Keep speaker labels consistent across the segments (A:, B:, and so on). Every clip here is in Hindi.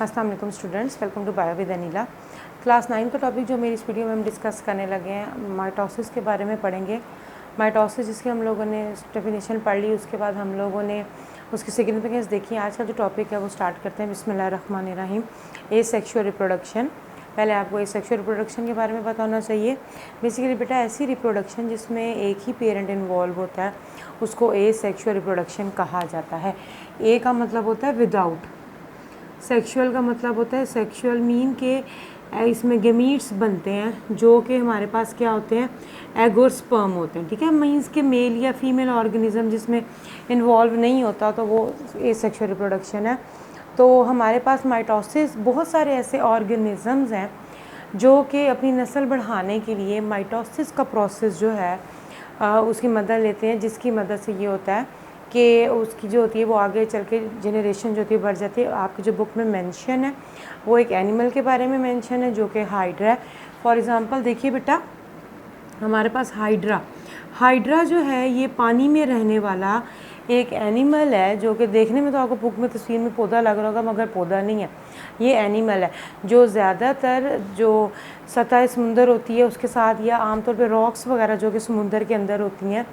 A: अस्सलाम वालेकुम students, welcome to bio with Anila. Class 9 का टॉपिक जो मेरी इस वीडियो में हम डिस्कस करने लगे हैं माइटोसिस के बारे में पढ़ेंगे। माइटोसिस जिसकी हम लोगों ने डेफिनेशन पढ़ ली, उसके बाद हम लोगों ने उसकी सिग्निफिकेंस देखी। आज का जो टॉपिक है वो स्टार्ट करते हैं। बिस्मिल्लाहिर्रहमानिर्रहीम। ए सेक्शुअल रिप्रोडक्शन। पहले आपको ए सेक्शुअल रिप्रोडक्शन के बारे में पता होना चाहिए। बेसिकली बेटा ऐसी रिप्रोडक्शन जिसमें एक ही पेरेंट इन्वॉल्व होता है उसको ए सेक्शुअल रिप्रोडक्शन कहा जाता है। ए का मतलब होता है विदाउट, सेक्सुअल का मतलब होता है सेक्सुअल मीन के इसमें गेमीट्स बनते हैं जो कि हमारे पास क्या होते हैं, एग और स्पर्म होते हैं। ठीक है, मीन्स के मेल या फीमेल ऑर्गेनिज्म जिसमें इन्वॉल्व नहीं होता तो वो ए सेक्सुअल रिप्रोडक्शन है। तो हमारे पास माइटोसिस बहुत सारे ऐसे ऑर्गेनिजम्स हैं जो कि अपनी नस्ल बढ़ाने के लिए माइटोसिस का प्रोसेस जो है उसकी मदद लेते हैं, जिसकी मदद से ये होता है कि उसकी जो होती है वो आगे चल के जनरेशन जो होती है बढ़ जाती है। आपकी जो बुक में मेंशन है वो एक एनिमल के बारे में मेंशन है जो कि हाइड्रा है। फॉर एग्ज़ाम्पल देखिए बेटा, हमारे पास हाइड्रा जो है ये पानी में रहने वाला एक एनिमल है जो कि देखने में तो आपको बुक में तस्वीर में पौधा लग रहा होगा, मगर पौधा नहीं है, ये एनिमल है जो ज़्यादातर जो सतह समुंदर होती है उसके साथ या आमतौर पे रॉक्स वगैरह जो कि समुंदर के अंदर होती हैं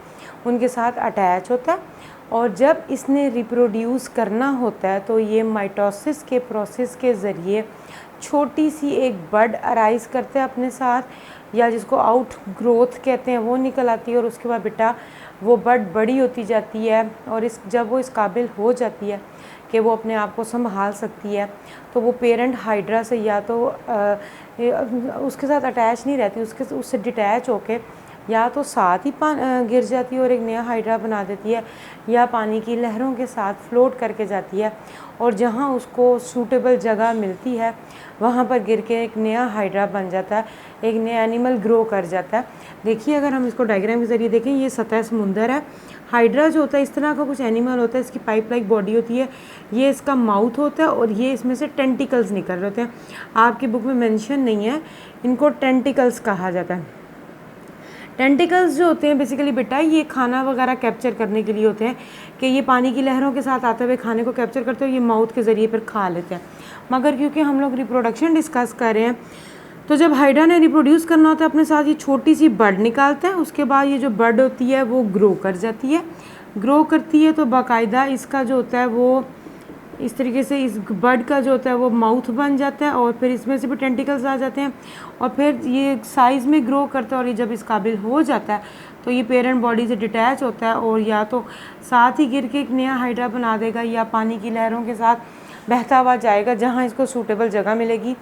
A: उनके साथ अटैच होता है। और जब इसने रिप्रोड्यूस करना होता है तो ये माइटोसिस के प्रोसेस के ज़रिए छोटी सी एक बड अराइज करते हैं अपने साथ, या जिसको आउट ग्रोथ कहते हैं, वो निकल आती है। और उसके बाद बेटा वो बड बड़ी होती जाती है और जब वो इस काबिल हो जाती है कि वो अपने आप को संभाल सकती है तो वो पेरेंट हाइड्रा से या तो उसके साथ अटैच नहीं रहती, उससे डिटैच होके या तो साथ ही गिर जाती है और एक नया हाइड्रा बना देती है, या पानी की लहरों के साथ फ्लोट करके जाती है और जहाँ उसको सूटेबल जगह मिलती है वहाँ पर गिर के एक नया हाइड्रा बन जाता है, एक नया एनिमल ग्रो कर जाता है। देखिए अगर हम इसको डायग्राम के ज़रिए देखें, ये सतह समुंदर है। हाइड्रा जो होता है इस तरह का कुछ एनिमल होता है, इसकी पाइप लाइक बॉडी होती है, ये इसका माउथ होता है और ये इसमें से टेंटिकल्स निकल रहे होते हैं। आपकी बुक में मेंशन नहीं है, इनको टेंटिकल्स कहा जाता है। टेंटिकल्स जो होते हैं बेसिकली बेटा ये खाना वगैरह कैप्चर करने के लिए होते हैं कि ये पानी की लहरों के साथ आते हुए खाने को कैप्चर करते हैं, ये माउथ के ज़रिए फिर खा लेते हैं। मगर क्योंकि हम लोग रिप्रोडक्शन डिस्कस कर रहे हैं तो जब हाइड्रा ने रिप्रोड्यूस करना होता है अपने साथ ये छोटी सी बड निकालता है, उसके बाद ये जो बड होती है वो ग्रो कर जाती है। ग्रो करती है तो बाकायदा इसका जो होता है वो इस तरीके से इस बर्ड का जो होता है वो माउथ बन जाता है और फिर इसमें से भी टेंटिकल्स आ जाते हैं और फिर ये साइज़ में ग्रो करता है और ये जब इस काबिल हो जाता है तो ये पेरेंट बॉडी से डिटैच होता है और या तो साथ ही गिर के एक नया हाइड्रा बना देगा या पानी की लहरों के साथ बहता हुआ जाएगा, जहाँ इसको सूटेबल जगह मिलेगी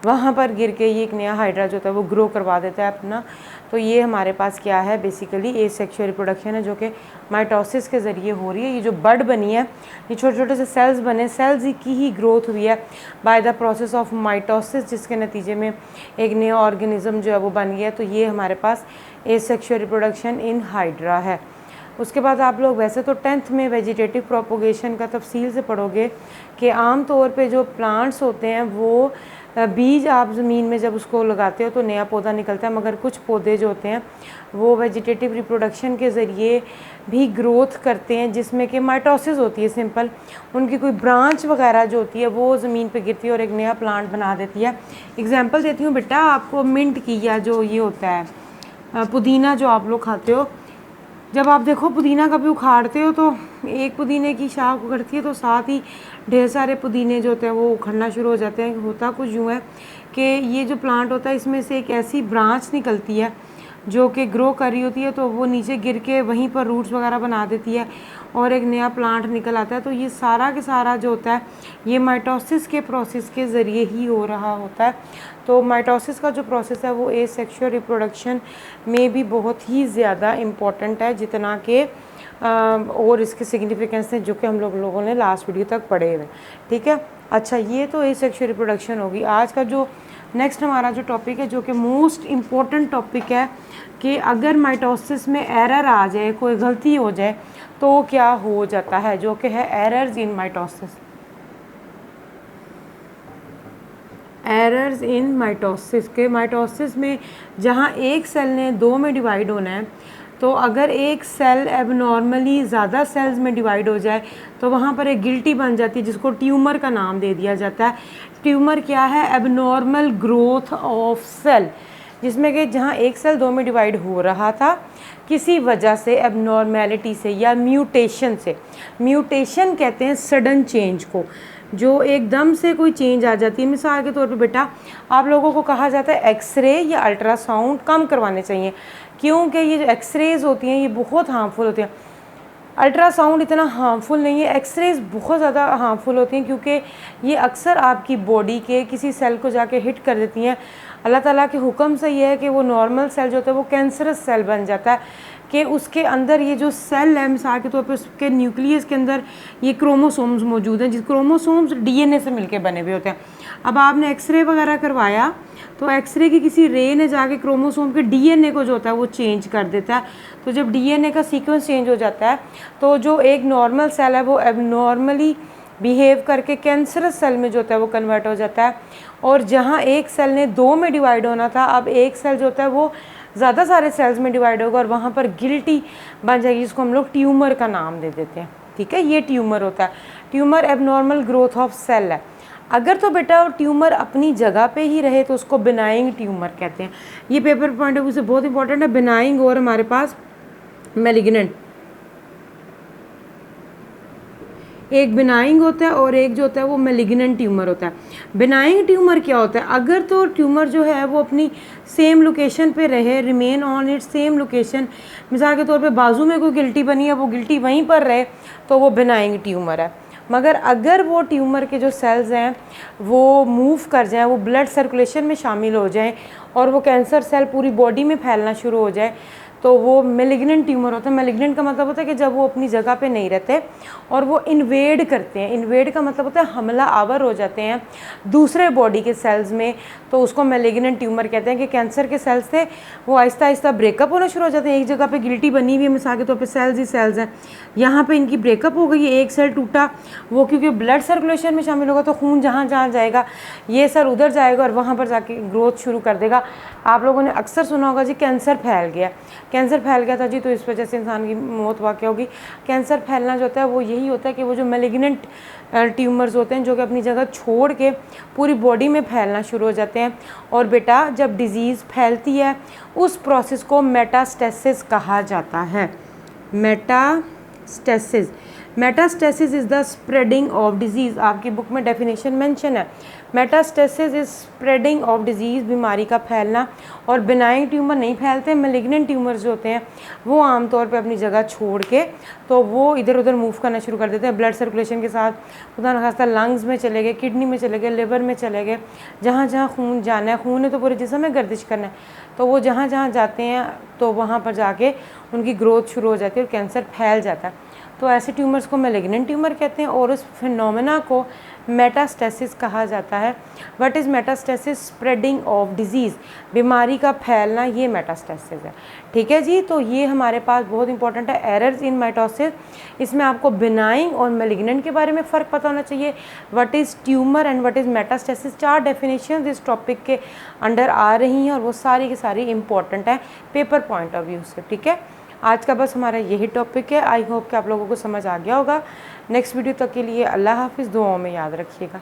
A: वहाँ पर गिर के ये एक नया हाइड्रा जो होता है वो ग्रो करवा देता है अपना। तो ये हमारे पास क्या है, बेसिकली ए सेक्शुअल रिप्रोडक्शन है जो कि माइटोसिस के ज़रिए हो रही है। ये जो बड बनी है, ये छोटे छोटे से सेल्स बने, सेल्स की ही ग्रोथ हुई है by the process of mitosis, जिसके नतीजे में एक नया ऑर्गेनिज्म जो है वो बन गया। तो ये हमारे पास ए सेक्शुअल रिप्रोडक्शन इन हाइड्रा है। उसके बाद आप लोग वैसे तो 10th में वेजिटेटिव प्रोपोगेशन का तफसील से पढ़ोगे कि आम तौर पे जो प्लांट्स होते हैं वो बीज आप ज़मीन में जब उसको लगाते हो तो नया पौधा निकलता है, मगर कुछ पौधे जो होते हैं वो वेजिटेटिव रिप्रोडक्शन के ज़रिए भी ग्रोथ करते हैं, जिसमें कि माइटोसिस होती है सिंपल। उनकी कोई ब्रांच वगैरह जो होती है वो ज़मीन पे गिरती है और एक नया प्लांट बना देती है। एग्जांपल देती हूँ बेटा आपको मिंट की, या जो ये होता है पुदीना जो आप लोग खाते हो, जब आप देखो पुदीना कभी उखाड़ते हो तो एक पुदीने की शाख उखड़ती है तो साथ ही ढेर सारे पुदीने जो होते हैं वो उखड़ना शुरू हो जाते हैं। होता कुछ यूँ है कि ये जो प्लांट होता है इसमें से एक ऐसी ब्रांच निकलती है जो कि ग्रो कर रही होती है, तो वो नीचे गिर के वहीं पर रूट्स वगैरह बना देती है और एक नया प्लांट निकल आता है। तो ये सारा के सारा जो होता है ये माइटोसिस के प्रोसेस के ज़रिए ही हो रहा होता है। तो माइटोसिस का जो प्रोसेस है वो ए सेक्शुअल रिप्रोडक्शन में भी बहुत ही ज़्यादा इम्पॉर्टेंट है, जितना कि और इसके सिग्निफिकेंस हैं जो कि हम लोगों ने लास्ट वीडियो तक पढ़े हुए। ठीक है, अच्छा ये तो ए सेक्शुअल रिप्रोडक्शन होगी। आज का जो नेक्स्ट हमारा जो टॉपिक है जो कि मोस्ट इम्पॉर्टेंट टॉपिक है कि अगर माइटोसिस में एरर आ जाए, कोई गलती हो जाए तो क्या हो जाता है, जो कि है errors in mitosis. Errors in mitosis के माइटोसिस में जहाँ एक सेल ने दो में डिवाइड होना है तो अगर एक सेल एबनॉर्मली ज़्यादा सेल्स में डिवाइड हो जाए तो वहाँ पर एक गिल्टी बन जाती है, जिसको ट्यूमर का नाम दे दिया जाता है। ट्यूमर क्या है? एबनॉर्मल ग्रोथ ऑफ सेल, जिसमें कि जहाँ एक सेल दो में डिवाइड हो रहा था किसी वजह से, एबनॉर्मेलिटी से या म्यूटेशन से। म्यूटेशन कहते हैं सडन चेंज को, जो एकदम से कोई चेंज आ जाती है। मिसाल के तौर पे बेटा, आप लोगों को कहा जाता है एक्सरे या अल्ट्रासाउंड कम करवाने चाहिए, क्योंकि ये जो एक्सरेज होती हैं ये बहुत हार्मफुल होती हैं। अल्ट्रासाउंड इतना हार्मफुल नहीं है, एक्सरेज बहुत ज़्यादा हार्मफुल होती हैं, क्योंकि ये अक्सर आपकी बॉडी के किसी सेल को जाके हिट कर देती हैं। अल्लाह ताला के हुक्म से ये है कि वो नॉर्मल सेल जो होता है वो कैंसरस सेल बन जाता है, कि उसके अंदर ये जो सेल है, मिसाल के तौर पर उसके न्यूक्लियस के अंदर ये क्रोमोसोम्स मौजूद हैं, जिस क्रोमोसोम्स डीएनए से मिलके बने हुए होते हैं। अब आपने एक्सरे वगैरह करवाया तो एक्सरे की किसी रे ने जाके क्रोमोसोम के डीएनए को जो होता है वो चेंज कर देता है। तो जब डीएनए का सीक्वेंस चेंज हो जाता है तो जो एक नॉर्मल सेल है वो एबनॉर्मली बिहेव करके कैंसरस सेल में जो होता है वो कन्वर्ट हो जाता है। और जहाँ एक सेल ने दो में डिवाइड होना था, अब एक सेल जो होता है वो ज़्यादा सारे सेल्स में डिवाइड होगा और वहाँ पर गिल्टी बन जाएगी, जिसको हम लोग ट्यूमर का नाम दे देते हैं। ठीक है, ये ट्यूमर होता है। Tumour abnormal growth of cell है। अगर तो बेटा ट्यूमर अपनी जगह पे ही रहे तो उसको बिनाइंग ट्यूमर कहते हैं। ये पेपर पॉइंट ऑफ व्यू से बहुत इंपॉर्टेंट है। बिनाइंग और हमारे पास मैलिग्नेंट, एक बिनाइंग होता है और एक जो होता है वो मैलिग्नेंट ट्यूमर होता है। बिनाइंग ट्यूमर क्या होता है? अगर तो ट्यूमर जो है वो अपनी सेम लोकेशन पे रहे, remain on it same location, मिसाल के तौर पे बाजू में कोई गिल्टी बनी है वो गिल्टी वहीं पर रहे, तो वो बिनाइंग ट्यूमर है। मगर अगर वो ट्यूमर के जो सेल्स हैं वो मूव कर जाएं, वो ब्लड सर्कुलेशन में शामिल हो जाएं और वो कैंसर सेल पूरी बॉडी में फैलना शुरू हो जाए, तो वो मैलिग्नेंट ट्यूमर होता है। मैलिग्नेंट का मतलब होता है कि जब वो अपनी जगह पे नहीं रहते और वो इन्वेड करते हैं। इन्वेड का मतलब होता है हमला आवर हो जाते हैं दूसरे बॉडी के सेल्स में, तो उसको मैलिग्नेंट ट्यूमर कहते हैं। कि कैंसर के सेल्स थे वो आहिस्ता आहिस्ता ब्रेकअप होना शुरू हो जाते हैं। एक जगह पे गिल्टी बनी हुई है, मिसाल के तौर पे सेल्स ही सेल्स हैं, यहाँ पे इनकी ब्रेकअप हो गई है, एक सेल टूटा, वो क्योंकि ब्लड सर्कुलेशन में शामिल होगा तो खून जहाँ जहाँ जाएगा ये सेल उधर जाएगा और वहाँ पर जाके ग्रोथ शुरू कर देगा। आप लोगों ने अक्सर सुना होगा जी कैंसर फैल गया, कैंसर फैल गया था जी तो इस वजह से इंसान की मौत वाक़या होगी। कैंसर फैलना जो होता है वो यही होता है कि वो जो मैलिग्नेंट ट्यूमर्स होते हैं जो कि अपनी जगह छोड़ के पूरी बॉडी में फैलना शुरू हो जाते हैं। और बेटा जब डिज़ीज़ फैलती है उस प्रोसेस को मेटास्टेसिस कहा जाता है। Metastasis, metastasis is the spreading of disease. आपकी बुक में डेफिनेशन मेंशन है। Metastasis is spreading of disease, बीमारी का फैलना। और बिनाइंग ट्यूमर नहीं फैलते। मैलिग्नेंट ट्यूमर्स जो होते हैं वो आमतौर पे अपनी जगह छोड़ के तो वो इधर उधर मूव करना शुरू कर देते हैं ब्लड सर्कुलेशन के साथ। खुदा न खास्ता लंग्स में चले गए, किडनी में चले गए, लिवर में चले गए, जहाँ जहाँ खून जाना है, खून ने तो पूरे जिस्म में गर्दिश करना है, तो वो जहाँ जहाँ जाते हैं तो वहाँ पर जाके उनकी ग्रोथ शुरू हो जाती है और कैंसर फैल जाता है। तो ऐसे ट्यूमर्स को मैलिग्नेंट ट्यूमर कहते हैं और उस फिनोमेना को मेटास्टेसिस कहा जाता है। What is metastasis? Spreading of disease, बीमारी का फैलना, ये मेटास्टेसिस है। ठीक है जी, तो ये हमारे पास बहुत इंपॉर्टेंट है, एरर्स इन माइटोसिस। इसमें आपको बिनाइंग और मैलिग्नेंट के बारे में फ़र्क पता होना चाहिए। What is tumour and what is metastasis, 4 definition इस टॉपिक के अंडर आ रही हैं और वो सारी की सारी इंपॉर्टेंट है पेपर पॉइंट ऑफ व्यू से। ठीक है, आज का बस हमारा यही टॉपिक है। आई होप कि आप लोगों को समझ आ गया होगा। नेक्स्ट वीडियो तक के लिए अल्लाह हाफिज़, दुआओं में याद रखिएगा।